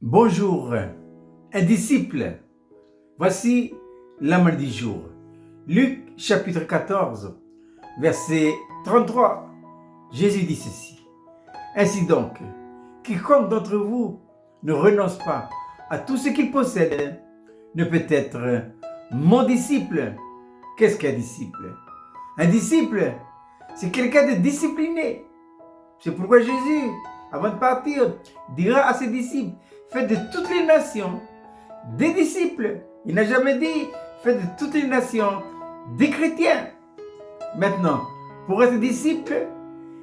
Bonjour, un disciple. Voici l'âme du jour. Luc chapitre 14, verset 33. Jésus dit ceci. Ainsi donc, quiconque d'entre vous ne renonce pas à tout ce qu'il possède ne peut être mon disciple. Qu'est-ce qu'un disciple? Un disciple, c'est quelqu'un de discipliné. C'est pourquoi Jésus, avant de partir, dira à ses disciples, faites de toutes les nations des disciples. Il n'a jamais dit, faites de toutes les nations des chrétiens. Maintenant, pour être disciple,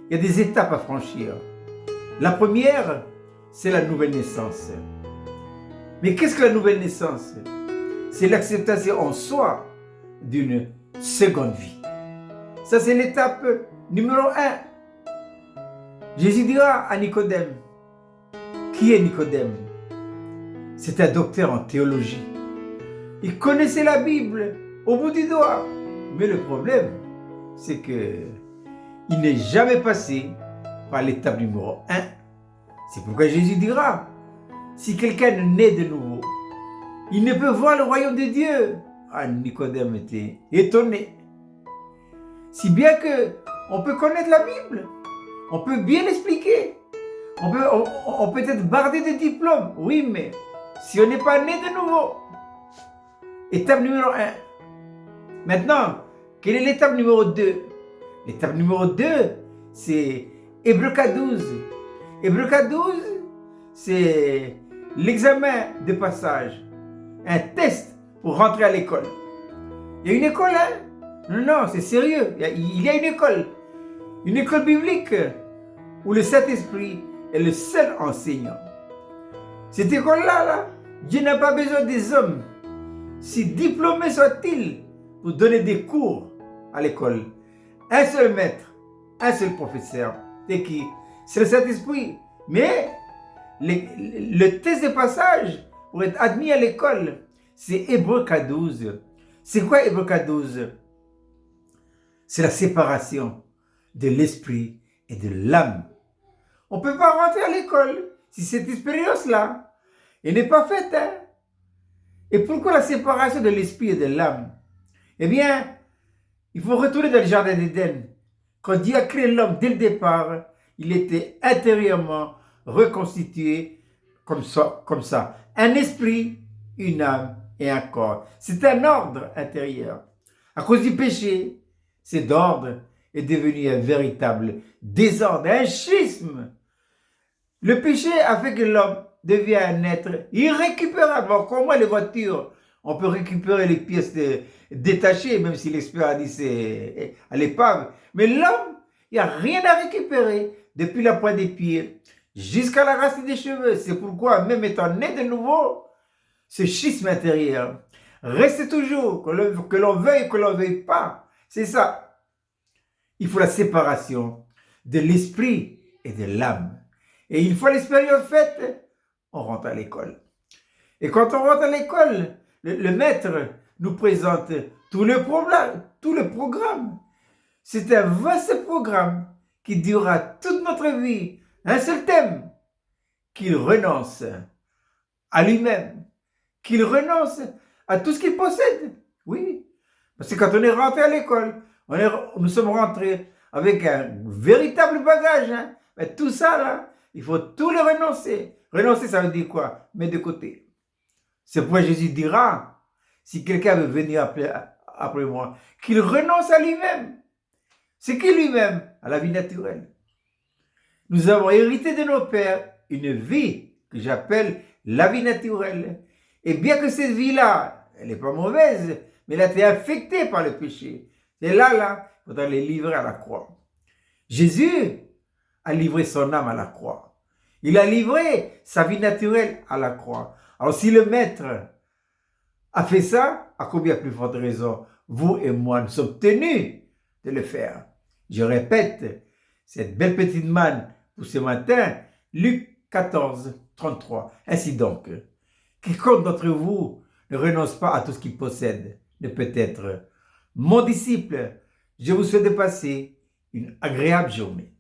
il y a des étapes à franchir. La première, c'est la nouvelle naissance. Mais qu'est-ce que la nouvelle naissance? C'est l'acceptation en soi d'une seconde vie. Ça, c'est l'étape numéro 1. Jésus dira à Nicodème. Qui est Nicodème? C'est un docteur en théologie. Il connaissait la Bible au bout du doigt. Mais le problème, c'est qu'il n'est jamais passé par l'étape numéro 1. C'est pourquoi Jésus dira, si quelqu'un naît de nouveau, il ne peut voir le royaume de Dieu. Ah, Nicodème était étonné. Si bien qu'on peut connaître la Bible, on peut bien l'expliquer, on peut être bardé de diplômes, oui, mais si on n'est pas né de nouveau. Étape numéro 1. Maintenant, quelle est l'étape numéro 2? L'étape numéro 2, c'est Hébreux 12. Hébreux 12, c'est l'examen de passage, un test pour rentrer à l'école. Il y a une école, hein? Non, c'est sérieux. Il y a une école biblique où le Saint-Esprit est le seul enseignant. Cette école-là, Dieu n'a pas besoin des hommes, si diplômés soient-ils, pour donner des cours à l'école. Un seul maître, un seul professeur. C'est qui? C'est le Saint-Esprit. Mais le test de passage pour être admis à l'école, c'est Hébreux 12. C'est quoi Hébreux 12? C'est la séparation de l'esprit et de l'âme. On ne peut pas rentrer à l'école si cette expérience-là n'est pas faite. Hein? Et pourquoi la séparation de l'esprit et de l'âme? Eh bien, il faut retourner dans le jardin d'Éden. Quand Dieu a créé l'homme dès le départ, il était intérieurement reconstitué comme ça. Un esprit, une âme et un corps. C'est un ordre intérieur. À cause du péché, cet ordre est devenu un véritable désordre, un schisme. Le péché a fait que l'homme devient un être irrécupérable. Comment les voitures, on peut récupérer les pièces détachées, même si l'expert a dit c'est à l'épave. Mais l'homme, il n'y a rien à récupérer depuis la pointe des pieds jusqu'à la racine des cheveux. C'est pourquoi, même étant né de nouveau, ce schisme intérieur reste toujours, que l'on veuille ou que l'on ne veuille pas. C'est ça. Il faut la séparation de l'esprit et de l'âme. Et une fois l'expérience faite, on rentre à l'école. Et quand on rentre à l'école, le maître nous présente tout le programme. C'est un vaste programme qui durera toute notre vie. Un seul thème, qu'il renonce à lui-même, qu'il renonce à tout ce qu'il possède. Oui, parce que quand on est rentré à l'école, nous sommes rentrés avec un véritable bagage. Hein? Mais tout ça, là, il faut tout le renoncer. Renoncer, ça veut dire quoi? Mettre de côté. C'est pourquoi Jésus dira, si quelqu'un veut venir après moi, qu'il renonce à lui-même. C'est qui lui-même? À la vie naturelle. Nous avons hérité de nos pères une vie que j'appelle la vie naturelle. Et bien que cette vie-là, elle n'est pas mauvaise, mais elle a été infectée par le péché. C'est là, il faudra les livrer à la croix. Jésus a livré son âme à la croix. Il a livré sa vie naturelle à la croix. Alors si le maître a fait ça, à combien plus forte raison, vous et moi, nous sommes tenus de le faire. Je répète, cette belle petite manne pour ce matin, Luc 14, 33. Ainsi donc, quiconque d'entre vous ne renonce pas à tout ce qu'il possède ne peut être mon disciple. Je vous souhaite de passer une agréable journée.